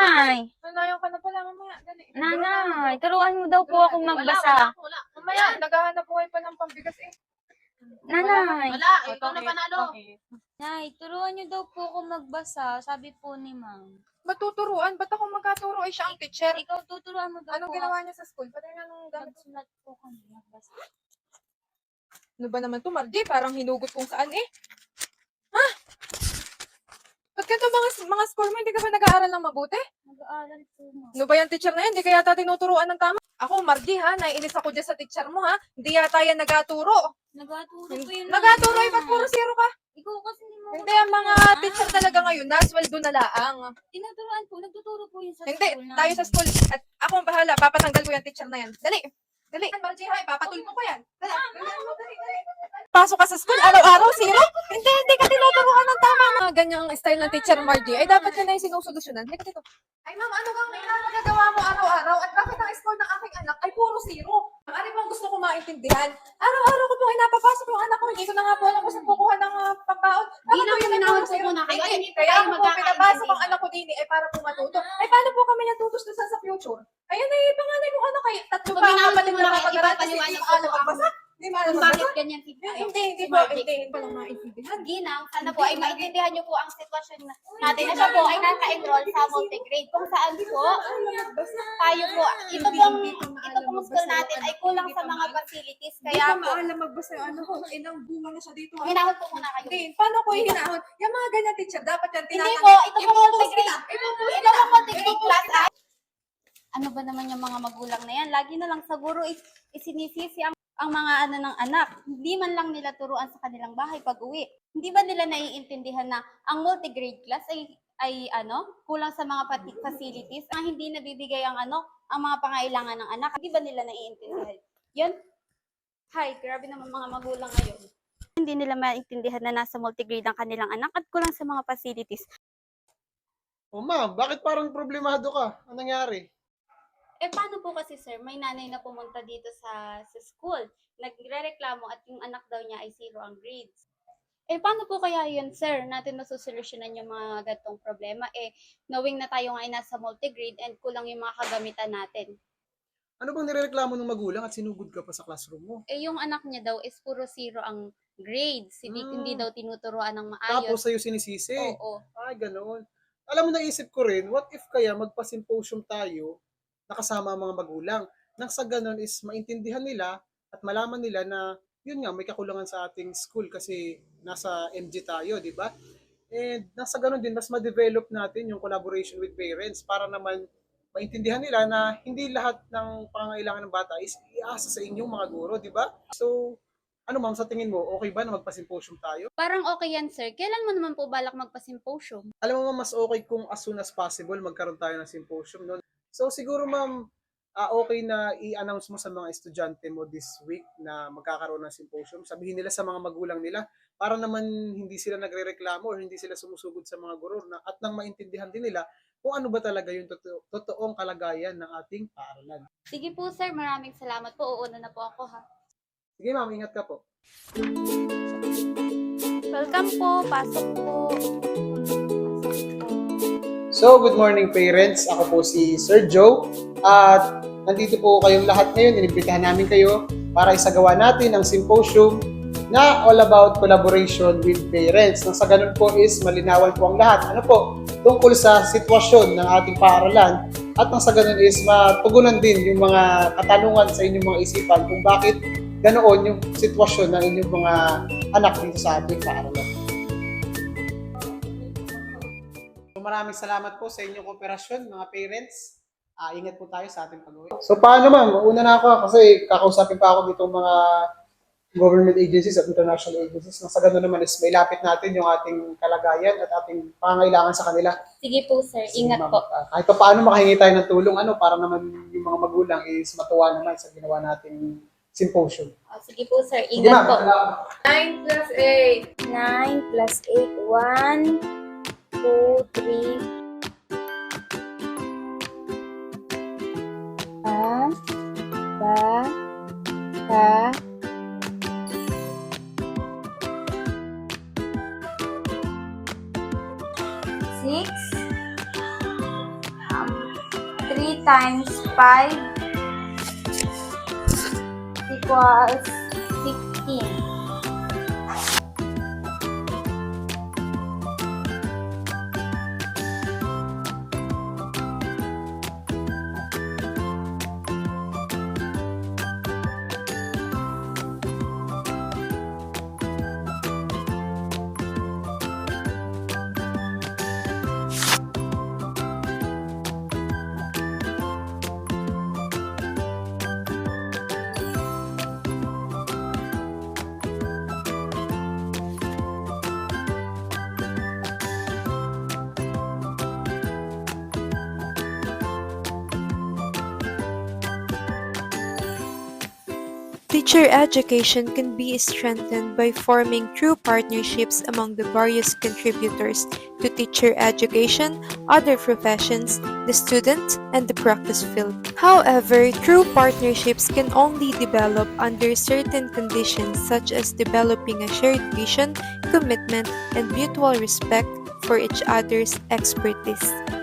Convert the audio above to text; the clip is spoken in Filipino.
Nanay! Nanayaw ka na pala mamaya. Dali. Nanay! Turuan mo daw po akong magbasa. Wala. Mamaya, naghahanap buhay pa ng pambigas eh. Nanay! Wala, ikaw na panalo. Nay, turuan niyo daw po akong magbasa. Sabi po ni ma'am. Matuturuan? Ba't ako magkaturo? Ay, siya ang teacher. Ikaw tuturuan mo daw Anong po ginawa niya sa school? Patay na nung gamit. Nagsulat po kami. Magbasa. Ano ba naman to, Margie? Parang hinugot kung saan eh. Ha? Ba't ganito mga score mo? Hindi ka ba nag-aaral ng mabuti? Nag-aaral po ma'am. Ano ba yung teacher na yan? Hindi ka yata tinuturuan ng tama. Ako, Margie ha, naiinis ako dyan sa teacher mo ha. Hindi yata yan nagaturo. Nagaturo po yun. Nagaturo eh, ba't puro zero ka? Ikaw kasi hindi mo. Hindi, ang mga teacher talaga ngayon, nasweldo na laang. Tinuturuan po. Nagtuturo po yun sa Hindi, school tayo sa school. At ako ang bahala, papatanggal ko yung teacher na yan. Dali. Dali. Margie ha, ipapatulpo ko yan. Dali. Pasok ka sa school, araw-araw, zero? Hindi ka tinuturuan ng tama. Mga ganyang style ng teacher Margie, ay dapat ka na yung sinusolusyonan. Halika dito. Ay ma'am, ano bang nagagawa mo araw-araw? At bakit ang score ng aking anak ay puro zero? Ano bang gusto ko maintindihan? Araw-araw ko pong inapapasok yung anak ko. Hindi ko na nga po alam kung saan kukuha ng pambaon. Di na pinawag po muna kayo. Hindi, Hindi po kaya kayo ako po pinapasok ang magkakaintindihan. anak ko din ay para po matuto. Ay paano po kami natutos na sa future? Ayan ay panganay kong anak ay tatlo pa ang Kuminawag kapatid mo na na kayo, kapag-aral kasi ipapaliwanag hindi ko maalam po magbasa. Hindi maalam Kung magbasa. bakit ganyan si Hindi po, Margie. hindi pa lang maintindihan. Ginang, sana po ay maintindihan niyo po ang sitwasyon natin na siya po ay naka-enroll sa multigrade. Kung saan po, tayo po, ito pong school natin ay kulang sa mga facilities. Kaya Kaya po, maalam magbasa yung ano ko. Inang bunga na siya dito. hinahon po muna kayo. Hindi, paano ko hinahon? Yung mga ganyan teacher, dapat yan Hindi tinatanong. po, ito po multigrade. Ito po multigrade class ay. Ano ba naman yung mga magulang na yan? Lagi na lang sa guro isinisisi ang mga ano ng anak. Hindi man lang nila turuan sa kanilang bahay pag uwi. Hindi ba nila naiintindihan na ang multigrade class ay kulang sa mga facilities, ang hindi nabibigay ang ang mga pangailangan ng anak. Hindi ba nila naiintindihan? Yun. Hi, grabe naman mga magulang ngayon. Hindi nila maintindihan na nasa multigrade ang kanilang anak at kulang sa mga facilities. Oh ma'am, bakit parang problemado ka? Anong nangyari? Paano po kasi sir, may nanay na pumunta dito sa school. Nagrereklamo at yung anak daw niya ay 0 ang grades. Paano po kaya yun sir, natin masusolusyonan yung mga gatong problema? Knowing na tayo nga ay nasa multigrade and kulang yung mga kagamitan natin. Ano bang nirereklamo ng magulang at sinugod ka pa sa classroom mo? Yung anak niya daw is puro 0 ang grades. Hindi daw tinuturuan ng Tapos maayos. sa'yo sinisisi? Oo. Ay, ganoon. Alam mo, naisip ko rin, what if kaya magpa-symposium tayo nakasama ang mga magulang? Nang sa ganon is maintindihan nila at malaman nila na yun nga, may kakulangan sa ating school kasi nasa MG tayo, di ba? And nasa ganon din, mas ma-develop natin yung collaboration with parents para naman maintindihan nila na hindi lahat ng pangangailangan ng bata is iasa sa inyong mga guro, di ba? So, ano ma'am, sa tingin mo, okay ba na magpa-symposium tayo? Parang okay yan sir. Kailan mo naman po balak magpa-symposium? Alam mo ma'am, mas okay kung as soon as possible magkaroon tayo ng symposium noon. So siguro ma'am, okay na i-announce mo sa mga estudyante mo this week na magkakaroon ng symposium. Sabihin nila sa mga magulang nila para naman hindi sila nagrereklamo or hindi sila sumusugod sa mga guro at nang maintindihan din nila kung ano ba talaga yung totoong kalagayan ng ating paaralan. Sige po sir, maraming salamat po. Uuna na po ako ha. Sige ma'am, ingat ka po. Welcome po, pasok po. So, good morning parents. Ako po si Sir Joe. At nandito po kayong lahat ngayon. Inimbitahan namin kayo para isagawa natin ang symposium na all about collaboration with parents. Nang sa ganun po is malinawan po ang lahat. Ano po? Tungkol sa sitwasyon ng ating paaralan. At nang sa ganun is matugunan din yung mga katanungan sa inyong mga isipan kung bakit ganoon yung sitwasyon ng inyong mga anak dito sa ating paaralan. Maraming salamat po sa inyong kooperasyon, mga parents. Ingat po tayo sa ating pag-uwi. So paano ma'am? Una na ako kasi kakausapin pa ako dito mga government agencies at international agencies. Nang sa ganun naman is may lapit natin yung ating kalagayan at ating pangangailangan sa kanila. Sige po sir, ingat po. Kahit pa paano makahingi tayo ng tulong para naman yung mga magulang is matuwa naman sa ginawa nating symposium. Sige po sir, ingat po. 9 plus 8. 9 plus 8. 1, 2, 3. Ba. 6. times 5 equals 15. Teacher education can be strengthened by forming true partnerships among the various contributors to teacher education, other professions, the student, and the practice field. However, true partnerships can only develop under certain conditions such as developing a shared vision, commitment, and mutual respect for each other's expertise.